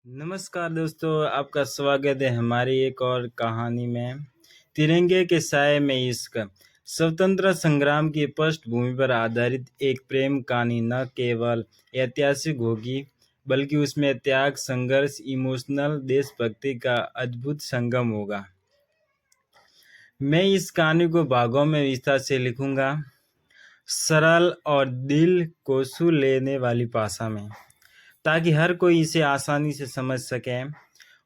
नमस्कार दोस्तों, आपका स्वागत है हमारी एक और कहानी में। तिरंगे के साए में इश्क। स्वतंत्रता संग्राम की पृष्ठभूमि पर आधारित एक प्रेम कहानी न केवल ऐतिहासिक होगी बल्कि उसमें त्याग, संघर्ष, इमोशनल देशभक्ति का अद्भुत संगम होगा। मैं इस कहानी को भागों में विस्तार से लिखूंगा, सरल और दिल को छू लेने वाली भाषा में, ताकि हर कोई इसे आसानी से समझ सके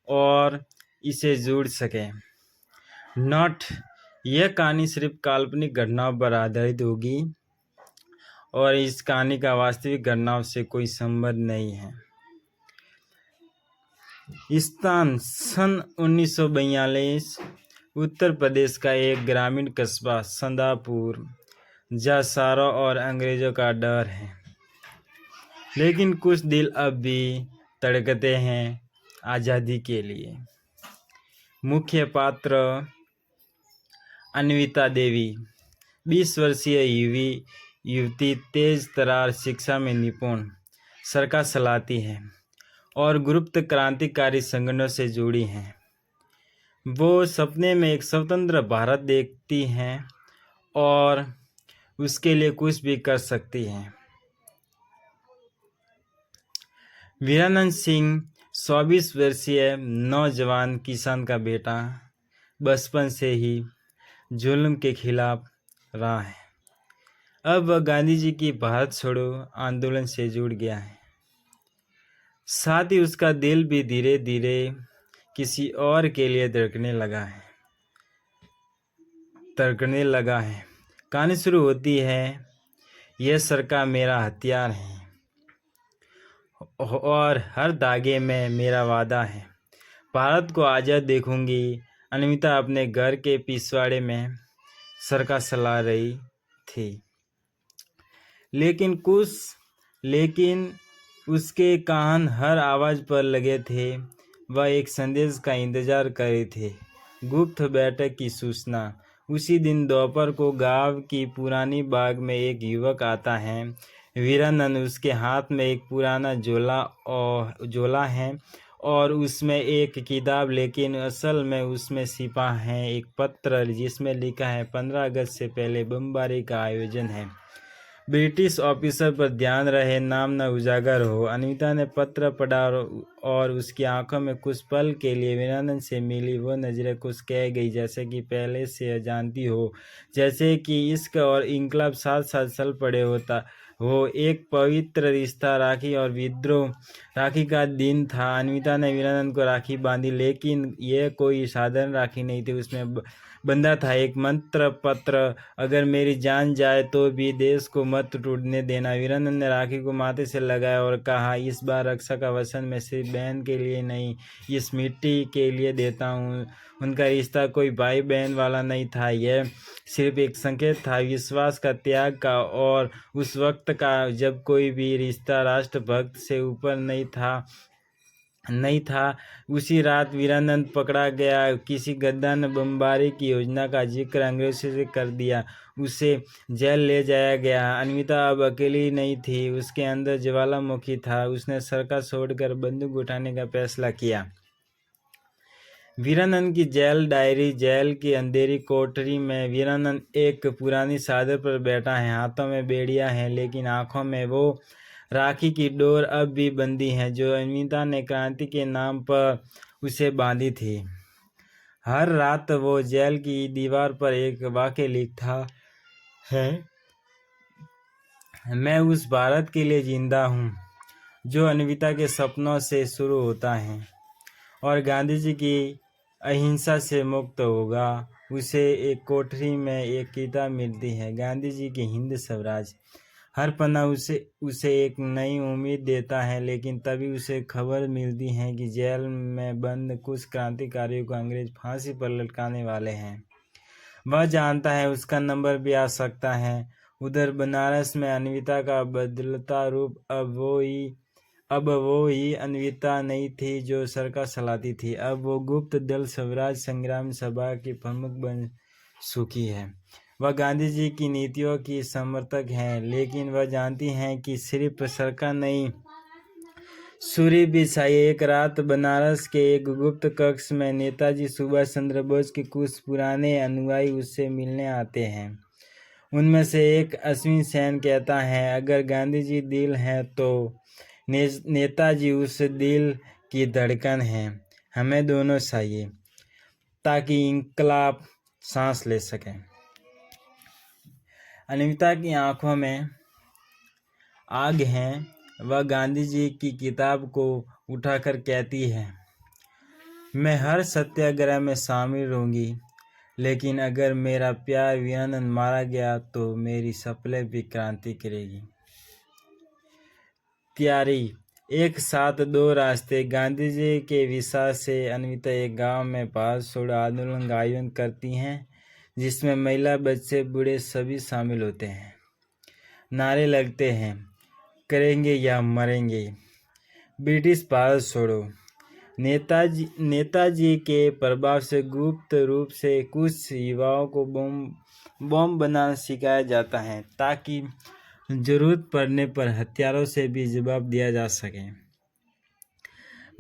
और इसे जुड़ सके। नोट: यह कहानी सिर्फ काल्पनिक घटनाओं पर आधारित होगी और इस कहानी का वास्तविक घटनाओं से कोई संबंध नहीं है। स्थान: सन 1942, उत्तर प्रदेश का एक ग्रामीण कस्बा संदापुर, जहाँ सारों और अंग्रेजों का डर है, लेकिन कुछ दिल अब भी धड़कते हैं आज़ादी के लिए। मुख्य पात्र: अन्विता देवी, 20 वर्षीय युवती, तेज तर्रार शिक्षा में निपुण, सरकार चलाती है और गुप्त क्रांतिकारी संगठनों से जुड़ी हैं। वो सपने में एक स्वतंत्र भारत देखती हैं और उसके लिए कुछ भी कर सकती हैं। वीरानंद सिंह, 24 वर्षीय नौजवान किसान का बेटा, बचपन से ही जुल्म के खिलाफ रहा है। अब वह गांधी जी की भारत छोड़ो आंदोलन से जुड़ गया है। साथ ही उसका दिल भी धीरे धीरे किसी और के लिए धड़कने लगा है। कहानी शुरू होती है, यह सरकार मेरा हथियार है और हर धागे में मेरा वादा है। भारत को आज़ाद देखूंगी। अन्विता अपने घर के पिछवाड़े में सरकार चला रही थी, लेकिन उसके कान हर आवाज़ पर लगे थे। वह एक संदेश का इंतजार कर रही थी, गुप्त बैठक की सूचना। उसी दिन दोपहर को गांव की पुरानी बाग में एक युवक आता है। वीरानंद, उसके हाथ में एक पुराना झोला है और उसमें एक किताब, लेकिन असल में उसमें छिपा है एक पत्र जिसमें लिखा है 15 अगस्त से पहले बमबारी का आयोजन है। ब्रिटिश ऑफिसर पर ध्यान रहे, नाम न उजागर हो। अन्विता ने पत्र पढ़ा और उसकी आंखों में कुछ पल के लिए वीरानंद से मिली वो नज़रें कुछ कह गई, जैसे कि पहले से जानती हो, जैसे कि इश्क और इंकलाब साथ साथ चल पड़े होता हो। एक पवित्र रिश्ता, राखी और विद्रोह। राखी का दिन था। अन्विता ने वीरानंद को राखी बांधी, लेकिन यह कोई साधारण राखी नहीं थी। उसमें बंधा था एक मंत्र पत्र, अगर मेरी जान जाए तो भी देश को मत टूटने देना। वीरानंद ने राखी को माथे से लगाया और कहा, इस बार रक्षा का वचन मैं सिर्फ बहन के लिए नहीं, इस मिट्टी के लिए देता हूँ। उनका रिश्ता कोई भाई बहन वाला नहीं था, यह सिर्फ एक संकेत था, विश्वास का, त्याग का, और उस वक्त का जब कोई भी रिश्ता राष्ट्रभक्त से ऊपर नहीं था। उसी रात वीरानंद पकड़ा गया। किसी गद्दार ने बमबारी की योजना का जिक्र अंग्रेजों से कर दिया, उसे जेल ले जाया गया। अन्विता अब अकेली नहीं थी, उसके अंदर ज्वालामुखी था। उसने सरकार छोड़कर बंदूक उठाने का फैसला किया। वीरानंद की जेल डायरी। जेल की अंधेरी कोठरी में वीरानंद एक पुरानी चादर पर बैठा है, हाथों में बेड़ियां हैं, लेकिन आंखों में वो राखी की डोर अब भी बंधी है जो अन्विता ने क्रांति के नाम पर उसे बांधी थी। हर रात वो जेल की दीवार पर एक वाक्य लिखता है, मैं उस भारत के लिए जिंदा हूँ जो अन्विता के सपनों से शुरू होता है और गांधी जी की अहिंसा से मुक्त होगा। उसे एक कोठरी में एक किताब मिलती है, गांधी जी की हिंद स्वराज। हर पन्ना उसे एक नई उम्मीद देता है, लेकिन तभी उसे खबर मिलती है कि जेल में बंद कुछ क्रांतिकारियों को अंग्रेज फांसी पर लटकाने वाले हैं। वह जानता है उसका नंबर भी आ सकता है। उधर बनारस में अन्विता का बदलता रूप। अब वो ही अन्विता नहीं थी जो सरकार चलाती थी, अब वो गुप्त दल स्वराज संग्राम सभा की प्रमुख बन चुकी है। वह गांधी जी की नीतियों की समर्थक हैं, लेकिन वह जानती हैं कि सिर्फ सरकार नहीं, सूरी बिछाई। एक रात बनारस के एक गुप्त कक्ष में नेताजी सुभाष चंद्र बोस के कुछ पुराने अनुयायी उससे मिलने आते हैं। उनमें से एक अश्विन सेन कहता है, अगर गांधी जी दिल हैं तो नेताजी उस दिल की धड़कन है। हमें दोनों चाहिए ताकि इंकलाब सांस ले सकें। अनिता की आंखों में आग है। वह गांधी जी की किताब को उठाकर कहती है, मैं हर सत्याग्रह में शामिल रहूंगी, लेकिन अगर मेरा प्यार वीरानंद मारा गया तो मेरी सपने भी क्रांति करेगी। तैयारी। एक साथ दो रास्ते। गांधी जी के विचार से अनिता एक गांव में भारत छोड़ो आंदोलन का आयोजन करती हैं, जिसमें महिला, बच्चे, बूढ़े सभी शामिल होते हैं। नारे लगते हैं, करेंगे या मरेंगे, ब्रिटिश भारत छोड़ो। नेताजी के प्रभाव से गुप्त रूप से कुछ युवाओं को बम बनाना सिखाया जाता है ताकि जरूरत पड़ने पर हथियारों से भी जवाब दिया जा सके।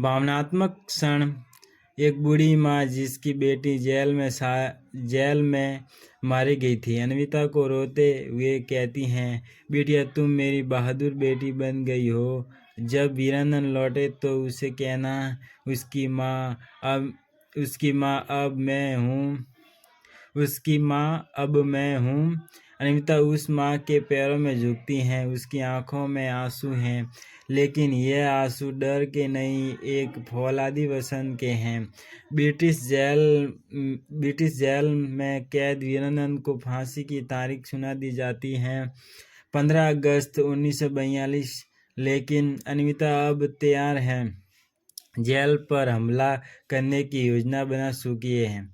भावनात्मक क्षण। एक बूढ़ी माँ जिसकी बेटी जेल में मारी गई थी, अनिता को रोते हुए कहती हैं, बेटिया तुम मेरी बहादुर बेटी बन गई हो। जब वीरानंद लौटे तो उसे कहना, उसकी माँ अब मैं हूँ। अनिता उस माँ के पैरों में झुकती हैं। उसकी आंखों में आंसू हैं, लेकिन यह आंसू डर के नहीं, एक फौलादी वसन के हैं। ब्रिटिश जेल में कैद वीरानंद को फांसी की तारीख सुना दी जाती है, 15 अगस्त 1942। लेकिन अनिता अब तैयार है, जेल पर हमला करने की योजना बना चुकी है।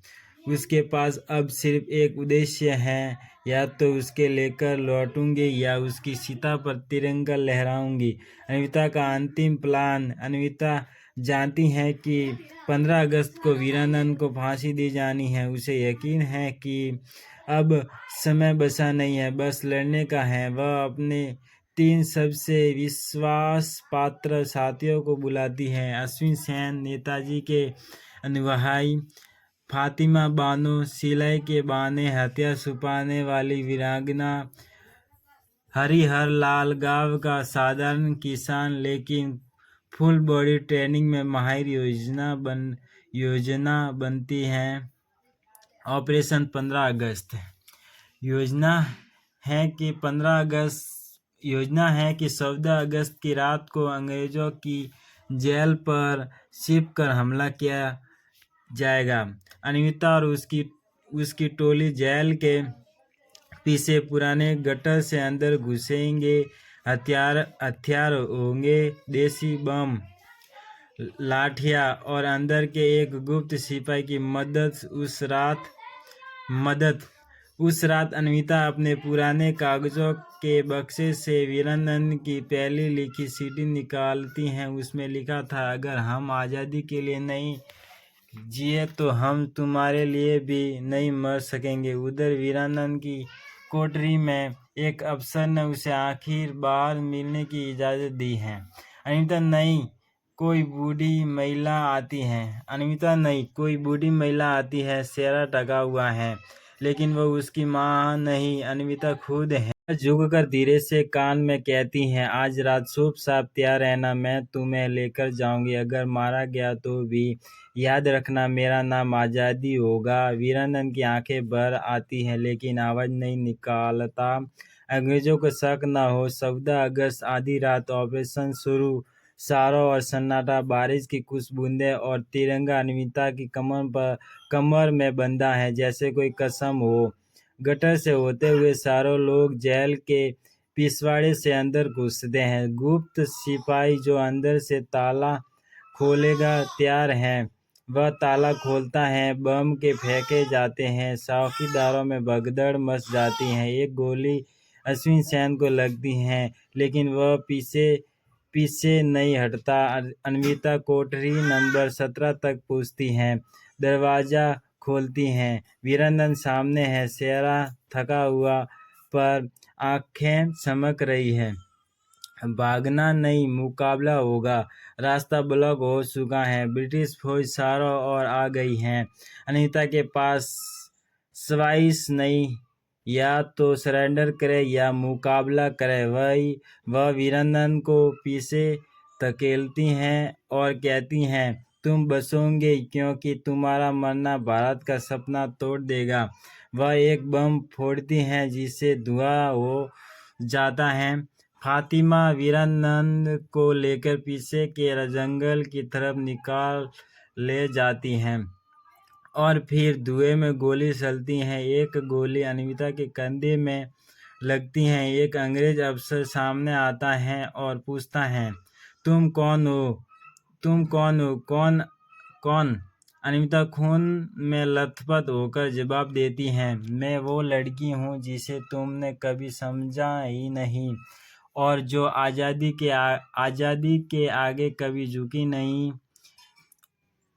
उसके पास अब सिर्फ एक उद्देश्य है, या तो उसके लेकर लौटूंगी या उसकी सीता पर तिरंगा लहराऊंगी। अनिता का अंतिम प्लान। अनिता जानती है कि 15 अगस्त को वीरानंद को फांसी दी जानी है। उसे यकीन है कि अब समय बचा नहीं है, बस लड़ने का है। वह अपने 3 सबसे विश्वास पात्र साथियों को बुलाती है, अश्विन सेन, नेताजी के अनुयायी, फातिमा बानो, सिलाई के बहाने हथियार छुपाने वाली वीरांगना, हरिहर लाल गांव का साधारण किसान लेकिन फुल बॉडी ट्रेनिंग में माहिर। योजना बनती है। ऑपरेशन 15 अगस्त। योजना है कि 14 अगस्त की रात को अंग्रेजों की जेल पर छिपकर हमला किया जाएगा। अनिता और उसकी टोली जेल के पीछे पुराने गटर से अंदर घुसेंगे। हथियार होंगे देसी बम, लाठियां और अंदर के एक गुप्त सिपाही की मदद। उस रात अनिता अपने पुराने कागजों के बक्से से वीरानंद की पहली लिखी चिट्ठी निकालती हैं। उसमें लिखा था, अगर हम आज़ादी के लिए नहीं जिए तो हम तुम्हारे लिए भी नहीं मर सकेंगे। उधर वीरानंद की कोठरी में एक अफसर ने उसे आखिर बार मिलने की इजाज़त दी है। अनिता नहीं, कोई बूढ़ी महिला आती है। चेहरा ढका हुआ है, लेकिन वो उसकी माँ नहीं, अनिता खुद है। झुककर धीरे से कान में कहती हैं, आज रात चुपचाप तैयार रहना, मैं तुम्हें लेकर जाऊंगी। अगर मारा गया तो भी याद रखना, मेरा नाम आज़ादी होगा। वीरानंद की आंखें भर आती हैं, लेकिन आवाज़ नहीं निकालता। अंग्रेजों को शक न हो। 14 अगस्त आधी रात। ऑपरेशन शुरू। चारों ओर सन्नाटा, बारिश की कुछ बूंदें और तिरंगा अनिता की कमर में बंधा है, जैसे कोई कसम हो। गटर से होते हुए चारों लोग जेल के पिछवाड़े से अंदर घुसते हैं। गुप्त सिपाही जो अंदर से ताला खोलेगा तैयार है, वह ताला खोलता है। बम के फेंके जाते हैं। चौकीदारों में भगदड़ मच जाती है। एक गोली अश्विन सेन को लगती है, लेकिन वह पीछे नहीं हटता। अनिता कोठरी नंबर 17 तक पहुंचती हैं। दरवाजा खोलती हैं। वीरानंद सामने है, चेहरा थका हुआ पर आंखें चमक रही हैं। भागना नहीं, मुकाबला होगा। रास्ता ब्लॉक हो चुका है। ब्रिटिश फौज चारों ओर आ गई है। अनीता के पास चॉइस नहीं, या तो सरेंडर करे या मुकाबला करे। वह वीरानंद को पीछे धकेलती हैं और कहती हैं, तुम बचोगे क्योंकि तुम्हारा मरना भारत का सपना तोड़ देगा। वह एक बम फोड़ती हैं जिससे धुआं हो जाता है। फातिमा वीरानंद को लेकर पीछे के जंगल की तरफ निकाल ले जाती हैं और फिर धुएं में गोली चलती है। एक गोली अनीता के कंधे में लगती है। एक अंग्रेज अफसर सामने आता है और पूछता है, तुम कौन हो? तुम कौन हो? कौन कौन? अनीता खून में लथपथ होकर जवाब देती है, मैं वो लड़की हूँ जिसे तुमने कभी समझा ही नहीं और जो आज़ादी के आगे कभी झुकी नहीं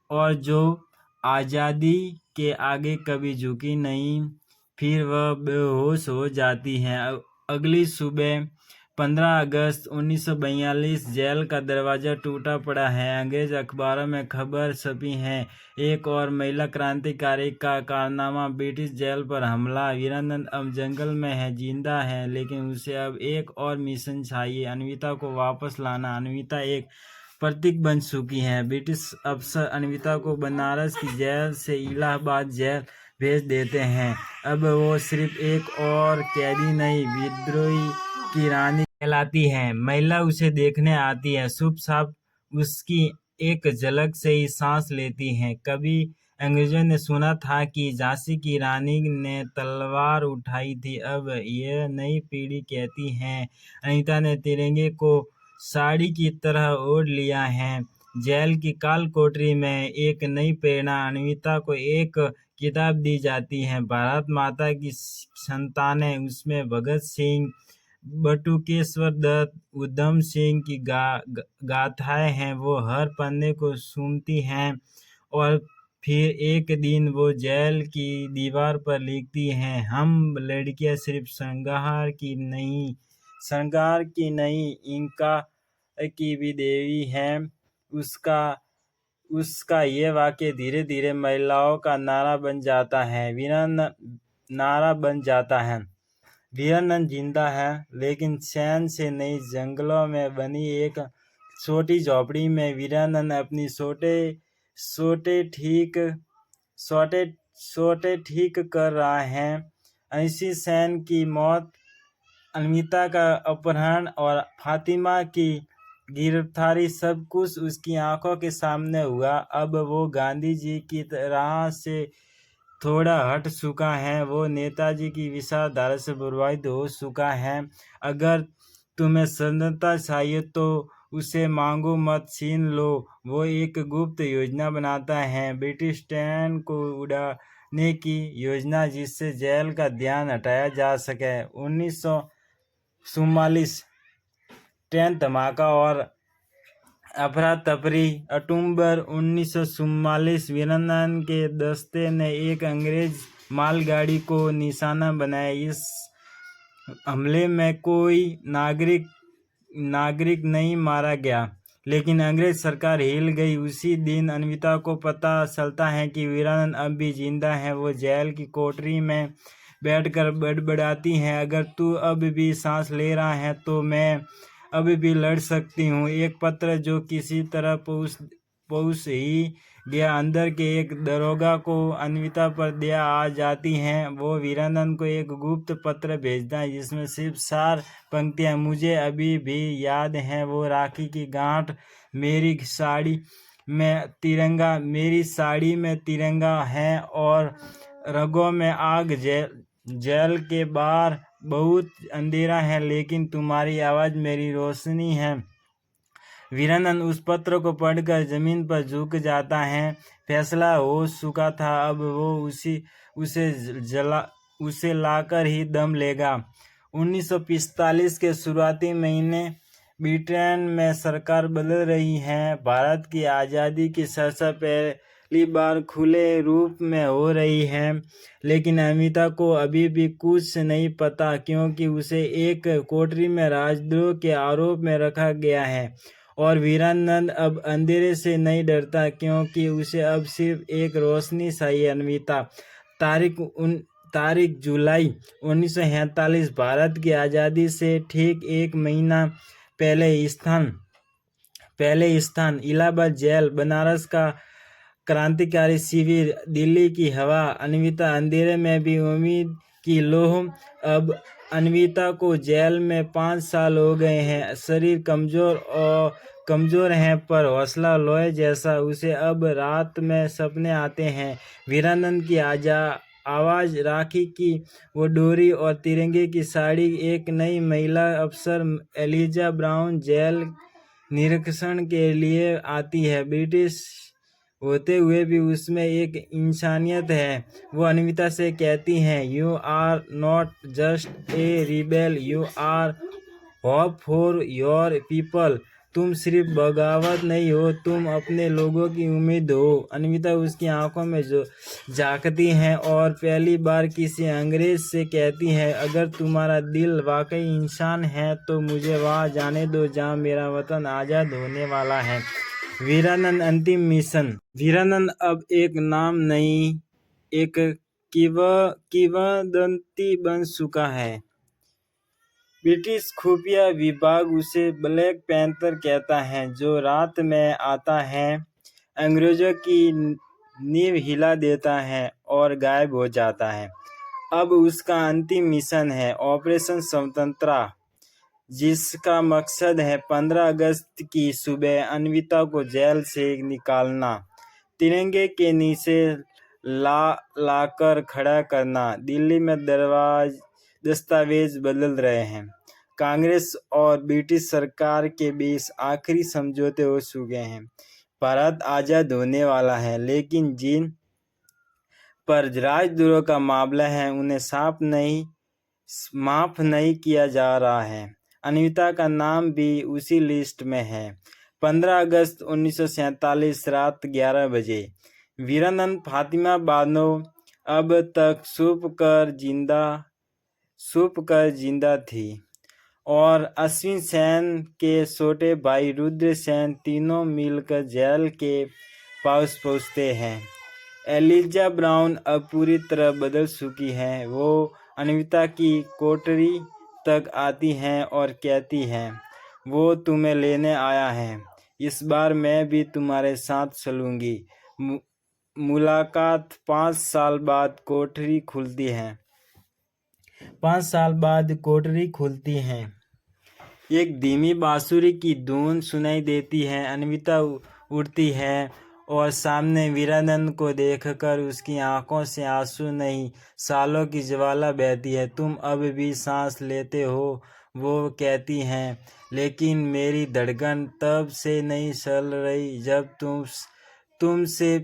और जो आज़ादी के आगे कभी झुकी नहीं। फिर वह बेहोश हो जाती हैं। अगली सुबह 15 अगस्त 1942 जेल का दरवाज़ा टूटा पड़ा है। अंग्रेज अखबारों में खबर छपी है, एक और महिला क्रांतिकारी का कारनामा, ब्रिटिश जेल पर हमला। वीरानंद अब जंगल में है, जिंदा है, लेकिन उसे अब एक और मिशन चाहिए, अनीता को वापस लाना। अनीता एक प्रतीक बन चुकी है। ब्रिटिश अफसर अनीता को बनारस की जेल से इलाहाबाद जेल भेज देते हैं। अब वो सिर्फ एक और कैदी नहीं, विद्रोही की रानी कहलाती है। महिला उसे देखने आती है, चुपचाप उसकी एक झलक से ही सांस लेती है। कभी अंग्रेजों ने सुना था कि झांसी की रानी ने तलवार उठाई थी, अब यह नई पीढ़ी कहती है अनीता ने तिरंगे को साड़ी की तरह ओढ़ लिया है। जेल की काल कोठरी में एक नई प्रेरणा, अनीता को एक किताब दी जाती है, भारत माता की संतानें। उसमें भगत सिंह, बटुकेश्वर दत्त, उधम सिंह की गाथाएं हैं। वो हर पन्ने को सुनती हैं और फिर एक दिन वो जेल की दीवार पर लिखती हैं, हम लड़कियां सिर्फ श्रृंगार की नहीं, इनका की भी देवी हैं। उसका ये वाक्य धीरे धीरे महिलाओं का नारा बन जाता है। वीरानंद जिंदा है, लेकिन चैन से नहीं। जंगलों में बनी एक छोटी झोपड़ी में वीरानंद अपनी सोटे ठीक कर रहा है। ऐसी सैन की मौत, अनीता का अपहरण और फातिमा की गिरफ्तारी, सब कुछ उसकी आंखों के सामने हुआ। अब वो गांधी जी की राह से थोड़ा हट चुका है। वो नेताजी की विचारधारा से प्रभावित हो चुका है। अगर तुम्हें स्वतंत्रता चाहिए तो उसे मांगो मत, छीन लो। वो एक गुप्त योजना बनाता है, ब्रिटिश ट्रेन को उड़ाने की योजना, जिससे जेल का ध्यान हटाया जा सके। 1944 ट्रेन धमाका और अफरा तफरी। अक्टूबर 1944 वीरानंद के दस्ते ने एक अंग्रेज मालगाड़ी को निशाना बनाया। इस हमले में कोई नागरिक नहीं मारा गया, लेकिन अंग्रेज सरकार हिल गई। उसी दिन अनीता को पता चलता है कि वीरानंद अब भी जिंदा है। वो जेल की कोठरी में बैठकर बड़बड़ाती हैं, अगर तू अब भी सांस ले रहा है तो मैं अभी भी लड़ सकती हूँ। एक पत्र जो किसी तरह पहुँच ही गया। अंदर के एक दरोगा को अनीता पर दया आ जाती है। वो वीरानंद को एक गुप्त पत्र भेजता है जिसमें सिर्फ 4 पंक्तियाँ, मुझे अभी भी याद है वो राखी की गांठ, मेरी साड़ी में तिरंगा है और रगों में आग। जेल के बाहर बहुत अंधेरा है, लेकिन तुम्हारी आवाज़ मेरी रोशनी है। वीरानंद उस पत्र को पढ़कर जमीन पर झुक जाता है। फैसला हो चुका था, अब वो उसे लाकर ही दम लेगा। 1945 के शुरुआती महीने ब्रिटेन में सरकार बदल रही है। भारत की आज़ादी की चर्चा पहली बार खुले रूप में हो रही है। लेकिन अमिता को अभी भी कुछ नहीं पता, क्योंकि उसे एक कोठरी में राजद्रोह के आरोप में रखा गया है। और वीरानंद अब अंधेरे से नहीं डरता, क्योंकि उसे अब सिर्फ एक रोशनी चाहिए। अनविता तारीख जुलाई 1947। भारत की आज़ादी से ठीक एक महीना पहले स्थान इलाहाबाद जेल, बनारस का क्रांतिकारी शिविर, दिल्ली की हवा। अनविता अंधेरे में भी उम्मीद की लौह। अब अनविता को जेल में 5 साल हो गए हैं। शरीर कमजोर है, पर हौसला लोहे जैसा। उसे अब रात में सपने आते हैं। वीरानंद की आवाज, राखी की वो डोरी और तिरंगे की साड़ी। एक नई महिला अफसर एलिजा ब्राउन जेल निरीक्षण के लिए आती है। ब्रिटिश होते हुए भी उसमें एक इंसानियत है। वो अनविता से कहती हैं, you are not just a rebel, you are hope for your people. तुम सिर्फ बगावत नहीं हो, तुम अपने लोगों की उम्मीद हो। अनविता उसकी आंखों में जो झांकती हैं और पहली बार किसी अंग्रेज से कहती है, अगर तुम्हारा दिल वाकई इंसान है तो मुझे वहाँ जाने दो जहाँ मेरा वतन आज़ाद होने वाला है। वीरानंद अंतिम मिशन। वीरानंद अब एक नाम नहीं, एक किंवदंती बन चुका है। ब्रिटिश खुफिया विभाग उसे ब्लैक पैंथर कहता है, जो रात में आता है, अंग्रेजों की नींव हिला देता है और गायब हो जाता है। अब उसका अंतिम मिशन है ऑपरेशन स्वतंत्रता, जिसका मकसद है 15 अगस्त की सुबह अनविता को जेल से निकालना, तिरंगे के नीचे लाकर खड़ा करना। दिल्ली में दस्तावेज बदल रहे हैं। कांग्रेस और ब्रिटिश सरकार के बीच आखिरी समझौते हो चुके हैं। भारत आज़ाद होने वाला है, लेकिन जिन पर राजद्रोह का मामला है उन्हें माफ नहीं किया जा रहा है। अनविता का नाम भी उसी लिस्ट में है। 15 अगस्त 1947 रात 11 बजे। वीरानंद फातिमा बानो अब तक छुप कर जिंदा थी, और अश्विन सेन के छोटे भाई रुद्र सेन तीनों मिलकर जेल के पास पहुंचते हैं। एलिजा ब्राउन अब पूरी तरह बदल चुकी है। वो अनविता की कोठरी तक आती हैं और कहती हैं, वो तुम्हें लेने आया है, इस बार मैं भी तुम्हारे साथ चलूंगी। मुलाकात 5 साल बाद कोठरी खुलती है। 5 साल बाद कोठरी खुलती है। एक धीमी बांसुरी की धुन सुनाई देती है। अनविता उठती है और सामने वीरानंद को देखकर उसकी आंखों से आंसू नहीं, सालों की ज्वाला बहती है। तुम अब भी सांस लेते हो, वो कहती हैं, लेकिन मेरी धड़कन तब से नहीं चल रही जब तुमसे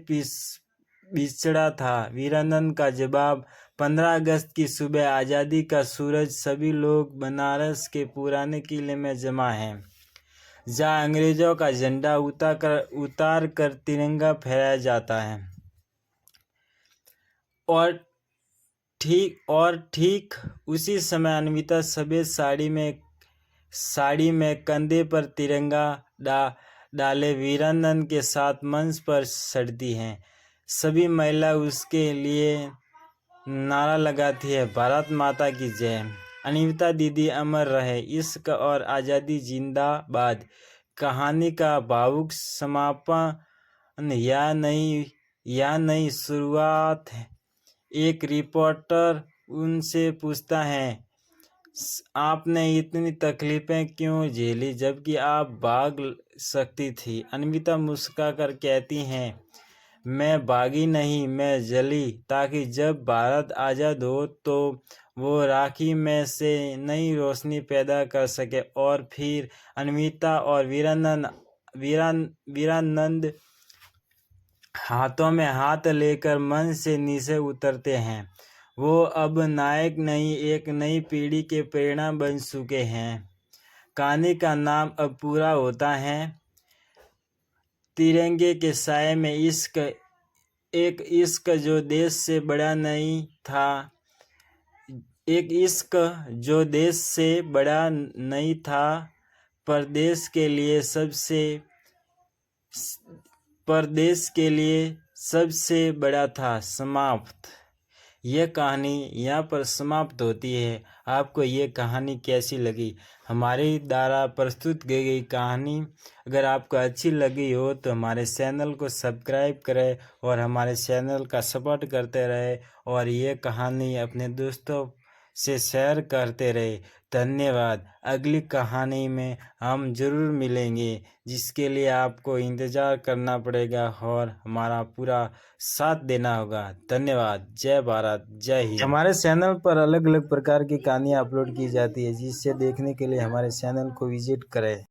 बिछड़ा था। वीरानंद का जवाब। 15 अगस्त की सुबह आज़ादी का सूरज। सभी लोग बनारस के पुराने किले में जमा हैं, जहाँ अंग्रेजों का झंडा उतार कर तिरंगा फहराया जाता है। और ठीक उसी समय अनविता सफेद साड़ी में कंधे पर तिरंगा डाले वीरानंद के साथ मंच पर चढ़ती हैं। सभी महिला उसके लिए नारा लगाती है, भारत माता की जय, अनविता दीदी अमर रहे, इश्क और आज़ादी जिंदाबाद। कहानी का भावुक समापन या नई शुरुआत है। एक रिपोर्टर उनसे पूछता है, आपने इतनी तकलीफें क्यों झेली जबकि आप भाग सकती थी? अनविता मुस्कुराकर कहती हैं, मैं भागी नहीं, मैं जली, ताकि जब भारत आज़ाद हो तो वो राखी में से नई रोशनी पैदा कर सके। और फिर अनविता और वीरानंद हाथों में हाथ लेकर मंच से नीचे उतरते हैं। वो अब नायक नहीं, एक नई पीढ़ी के प्रेरणा बन चुके हैं। कहानी का नाम अब पूरा होता है, तिरंगे के साए में इश्क। एक इश्क जो देश से बड़ा नहीं था, एक इश्क जो देश से बड़ा नहीं था, परदेश के लिए सबसे बड़ा था। समाप्त। यह कहानी यहाँ पर समाप्त होती है। आपको ये कहानी कैसी लगी? हमारी द्वारा प्रस्तुत की गई कहानी अगर आपको अच्छी लगी हो तो हमारे चैनल को सब्सक्राइब करें और हमारे चैनल का सपोर्ट करते रहे और ये कहानी अपने दोस्तों से शेयर करते रहे। धन्यवाद। अगली कहानी में हम ज़रूर मिलेंगे, जिसके लिए आपको इंतज़ार करना पड़ेगा और हमारा पूरा साथ देना होगा। धन्यवाद। जय भारत, जय हिंद। हमारे चैनल पर अलग अलग प्रकार की कहानियाँ अपलोड की जाती है, जिसे देखने के लिए हमारे चैनल को विजिट करें।